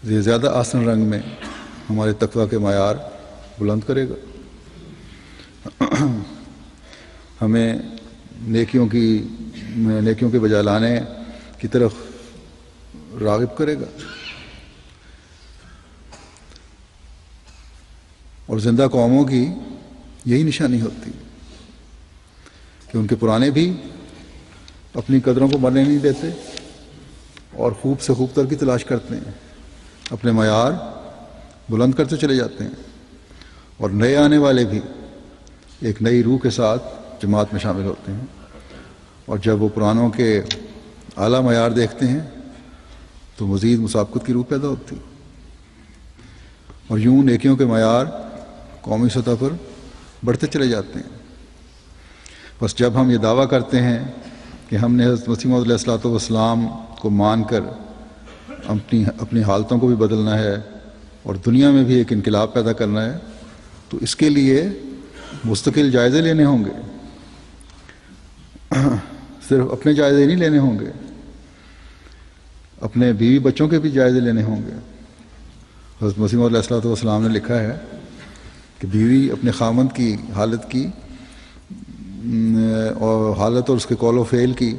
یہ زیادہ آسن رنگ میں ہمارے تقویٰ کے معیار بلند کرے گا، ہمیں نیکیوں کے بجا لانے کی طرف راغب کرے گا، اور زندہ قوموں کی یہی نشانی ہوتی ہے کہ ان کے پرانے بھی اپنی قدروں کو مرنے نہیں دیتے اور خوب سے خوب تر کی تلاش کرتے ہیں، اپنے معیار بلند کرتے چلے جاتے ہیں، اور نئے آنے والے بھی ایک نئی روح کے ساتھ جماعت میں شامل ہوتے ہیں، اور جب وہ پرانوں کے اعلیٰ معیار دیکھتے ہیں تو مزید مسابقت کی روح پیدا ہوتی ہے، اور یوں نیکیوں کے معیار قومی سطح پر بڑھتے چلے جاتے ہیں۔ بس جب ہم یہ دعویٰ کرتے ہیں کہ ہم نے حضرت مسیح موعود علیہ السلام کو مان کر اپنی حالتوں کو بھی بدلنا ہے اور دنیا میں بھی ایک انقلاب پیدا کرنا ہے، تو اس کے لیے مستقل جائزے لینے ہوں گے، صرف اپنے جائزے نہیں لینے ہوں گے، اپنے بیوی بچوں کے بھی جائزے لینے ہوں گے۔ حضرت مسیح موعود علیہ السلام نے لکھا ہے کہ بیوی اپنے خامند کی حالت کی اور اس کے قول و فعل کی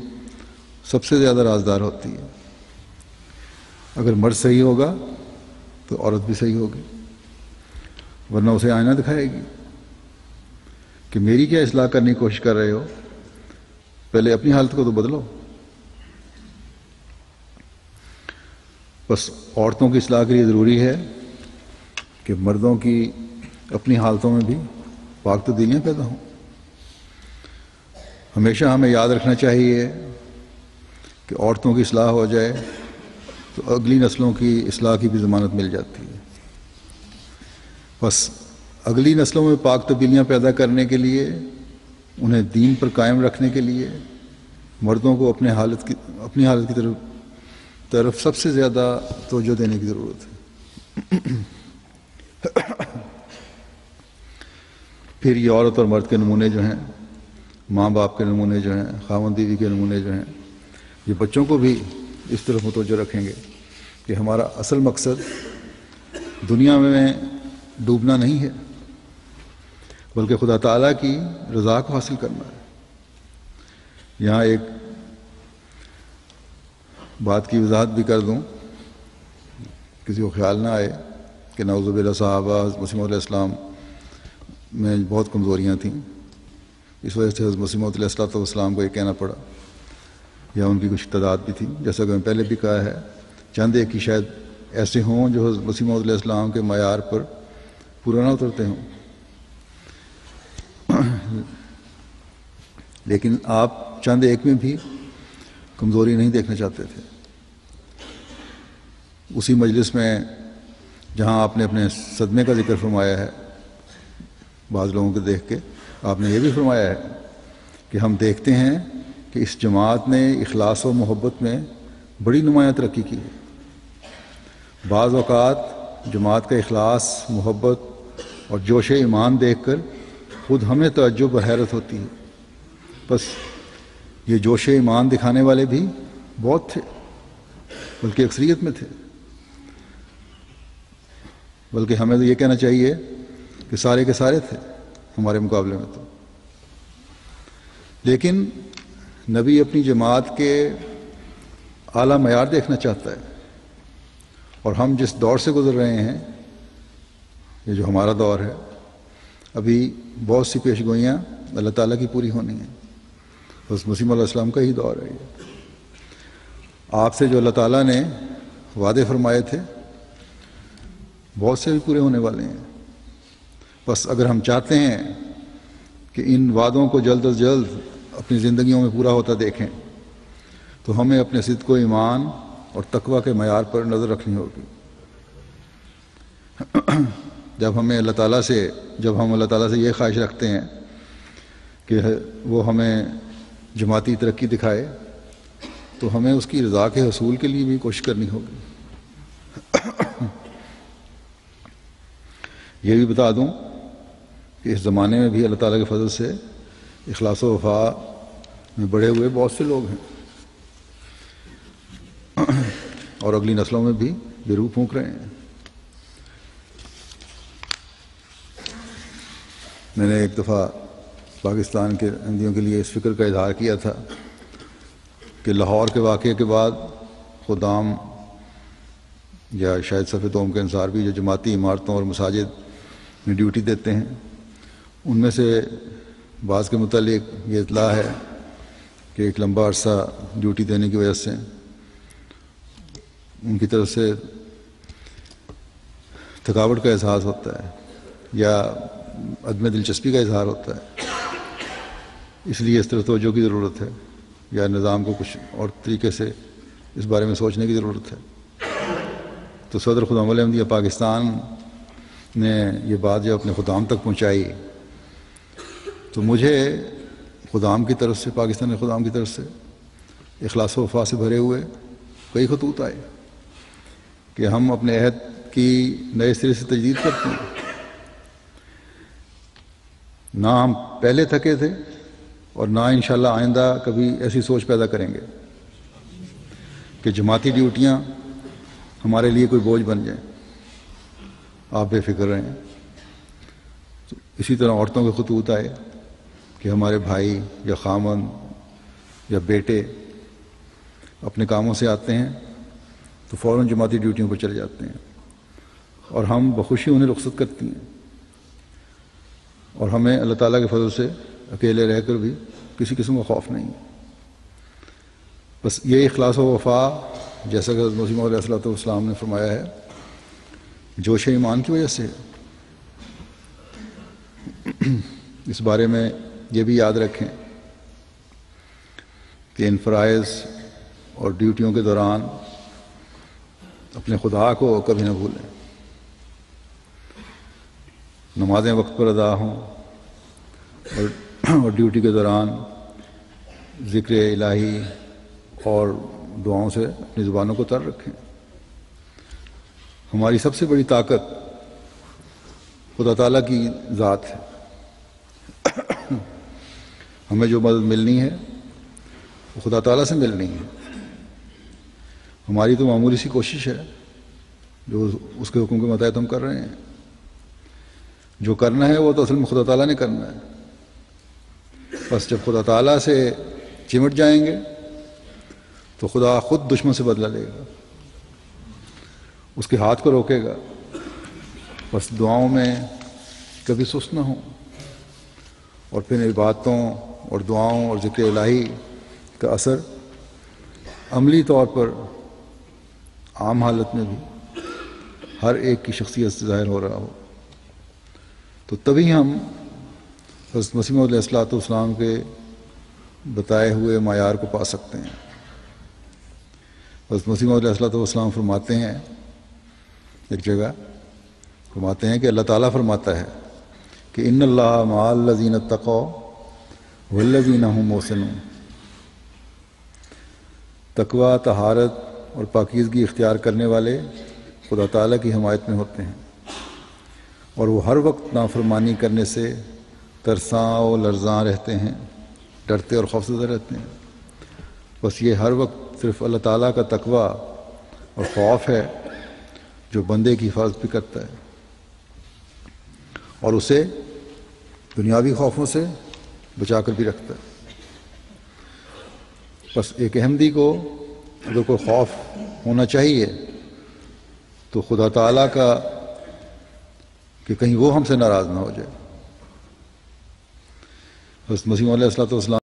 سب سے زیادہ رازدار ہوتی ہے۔ اگر مرد صحیح ہوگا تو عورت بھی صحیح ہوگی، ورنہ اسے آئینہ دکھائے گی کہ میری کیا اصلاح کرنے کی کوشش کر رہے ہو، پہلے اپنی حالت کو تو بدلو۔ بس عورتوں کی اصلاح کے لیے ضروری ہے کہ مردوں کی اپنی حالتوں میں بھی پاک تبدیلیاں پیدا ہوں۔ ہمیشہ ہمیں یاد رکھنا چاہیے کہ عورتوں کی اصلاح ہو جائے تو اگلی نسلوں کی اصلاح کی بھی ضمانت مل جاتی ہے۔ بس اگلی نسلوں میں پاک تبدیلیاں پیدا کرنے کے لیے، انہیں دین پر قائم رکھنے کے لیے مردوں کو اپنی حالت کی طرف سب سے زیادہ توجہ دینے کی ضرورت ہے۔ پھر یہ عورت اور مرد کے نمونے جو ہیں، ماں باپ کے نمونے جو ہیں، خاوند بیوی کے نمونے جو ہیں، یہ بچوں کو بھی اس طرف متوجہ رکھیں گے کہ ہمارا اصل مقصد دنیا میں ڈوبنا نہیں ہے، بلکہ خدا تعالیٰ کی رضا کو حاصل کرنا ہے۔ یہاں ایک بات کی وضاحت بھی کر دوں، کسی کو خیال نہ آئے کہ نعوذ باللہ صحابہ حضرت مسیح موعود علیہ السلام میں بہت کمزوریاں تھیں، اس وجہ سے حضرت مسیح موعود علیہ السلام کو یہ کہنا پڑا، یا ان کی کچھ تعداد بھی تھی، جیسا کہ میں پہلے بھی کہا ہے، چند ایک ہی شاید ایسے ہوں جو حضرت مسیح موعود علیہ السلام کے معیار پر پورا نہ اترتے ہوں، لیکن آپ چند ایک میں بھی کمزوری نہیں دیکھنا چاہتے تھے۔ اسی مجلس میں جہاں آپ نے اپنے صدمے کا ذکر فرمایا ہے بعض لوگوں کو دیکھ کے، آپ نے یہ بھی فرمایا ہے کہ ہم دیکھتے ہیں کہ اس جماعت نے اخلاص و محبت میں بڑی نمایاں ترقی کی ہے۔ بعض اوقات جماعت کا اخلاص، محبت اور جوش ایمان دیکھ کر خود ہمیں تعجب و حیرت ہوتی ہے۔ بس یہ جوش ایمان دکھانے والے بھی بہت تھے، بلکہ اکثریت میں تھے، بلکہ ہمیں تو یہ کہنا چاہیے کہ سارے کے سارے تھے ہمارے مقابلے میں تو۔ لیکن نبی اپنی جماعت کے اعلیٰ معیار دیکھنا چاہتا ہے، اور ہم جس دور سے گزر رہے ہیں، یہ جو ہمارا دور ہے، ابھی بہت سی پیش گوئیاں اللہ تعالیٰ کی پوری ہونی ہیں۔ بس مسیح علیہ السلام کا ہی دور ہے یہ۔ آپ سے جو اللہ تعالیٰ نے وعدے فرمائے تھے بہت سے بھی پورے ہونے والے ہیں۔ بس اگر ہم چاہتے ہیں کہ ان وعدوں کو جلد از جلد اپنی زندگیوں میں پورا ہوتا دیکھیں، تو ہمیں اپنے صدق و ایمان اور تقویٰ کے معیار پر نظر رکھنی ہوگی۔ جب ہم اللہ تعالیٰ سے یہ خواہش رکھتے ہیں کہ وہ ہمیں جماعتی ترقی دکھائے، تو ہمیں اس کی رضا کے حصول کے لیے بھی کوشش کرنی ہوگی۔ یہ بھی بتا دوں کہ اس زمانے میں بھی اللہ تعالیٰ کے فضل سے اخلاص و وفا میں بڑھے ہوئے بہت سے لوگ ہیں، اور اگلی نسلوں میں بھی بے روح پھونک رہے ہیں۔ میں نے ایک دفعہ پاکستان کے احمدیوں کے لیے اس فکر کا اظہار کیا تھا کہ لاہور کے واقعے کے بعد خدام یا شاید صف دوم کے انصار بھی جو جماعتی عمارتوں اور مساجد میں ڈیوٹی دیتے ہیں، ان میں سے بعض کے متعلق یہ اطلاع ہے کہ ایک لمبا عرصہ ڈیوٹی دینے کی وجہ سے ان کی طرف سے تھکاوٹ کا احساس ہوتا ہے یا عدم دلچسپی کا اظہار ہوتا ہے، اس لیے اس طرف توجہ کی ضرورت ہے یا نظام کو کچھ اور طریقے سے اس بارے میں سوچنے کی ضرورت ہے۔ تو صدر خدام احمدیہ پاکستان نے یہ بات جب اپنے خدام تک پہنچائی تو مجھے خدام کی طرف سے، پاکستان خدام کی طرف سے اخلاص و وفا سے بھرے ہوئے کئی خطوط آئے کہ ہم اپنے عہد کی نئے سرے سے تجدید کرتے ہیں۔ نہ ہم پہلے تھکے تھے اور نہ انشاءاللہ آئندہ کبھی ایسی سوچ پیدا کریں گے کہ جماعتی ڈیوٹیاں ہمارے لیے کوئی بوجھ بن جائیں۔ آپ بے فکر رہیں۔ تو اسی طرح عورتوں کے خطوط آئے کہ ہمارے بھائی یا خامن یا بیٹے اپنے کاموں سے آتے ہیں تو فوراً جماعتی ڈیوٹیوں پر چلے جاتے ہیں اور ہم بخوشی انہیں رخصت کرتی ہیں، اور ہمیں اللہ تعالیٰ کے فضل سے اکیلے رہ کر بھی کسی قسم کا خوف نہیں۔ بس یہ اخلاص و وفا، جیسا کہ حضرت مسیح موعود علیہ السلام نے فرمایا ہے، جوش ایمان کی وجہ سے۔ اس بارے میں یہ بھی یاد رکھیں کہ ان فرائض اور ڈیوٹیوں کے دوران اپنے خدا کو کبھی نہ بھولیں۔ نمازیں وقت پر ادا ہوں اور ڈیوٹی کے دوران ذکر الہی اور دعاؤں سے اپنی زبانوں کو تر رکھیں۔ ہماری سب سے بڑی طاقت خدا تعالیٰ کی ذات ہے۔ ہمیں جو مدد ملنی ہے وہ خدا تعالیٰ سے ملنی ہے۔ ہماری تو معمولی سی کوشش ہے جو اس کے حکم کے متحد ہم کر رہے ہیں۔ جو کرنا ہے وہ تو اصل میں خدا تعالیٰ نے کرنا ہے۔ بس جب خدا تعالیٰ سے چمٹ جائیں گے تو خدا خود دشمن سے بدلہ لے گا، اس کے ہاتھ کو روکے گا۔ بس دعاؤں میں کبھی سست نہ ہوں، اور پھر عبادتوں اور دعاؤں اور ذکر الہی کا اثر عملی طور پر عام حالت میں بھی ہر ایک کی شخصیت سے ظاہر ہو رہا ہو، تو تبھی ہم حضرت مسیح موعود علیہ السلام کے بتائے ہوئے معیار کو پا سکتے ہیں۔ حضرت مسیح موعود علیہ السلام فرماتے ہیں، ایک جگہ فرماتے ہیں کہ اللہ تعالیٰ فرماتا ہے کہ ان اللہ مع الذین اتقوا والذین هم محسنون۔ تقوی، طہارت اور پاکیزگی اختیار کرنے والے خدا تعالیٰ کی حمایت میں ہوتے ہیں، اور وہ ہر وقت نافرمانی کرنے سے ترساں و لرزاں رہتے ہیں، ڈرتے اور خوفزدہ رہتے ہیں۔ بس یہ ہر وقت صرف اللہ تعالیٰ کا تقوی اور خوف ہے جو بندے کی حفاظت بھی کرتا ہے اور اسے دنیاوی خوفوں سے بچا کر بھی رکھتا ہے۔ بس ایک احمدی کو اگر کوئی خوف ہونا چاہیے تو خدا تعالیٰ کا، کہ کہیں وہ ہم سے ناراض نہ ہو جائے۔ حضرت مسیح علیہ السلام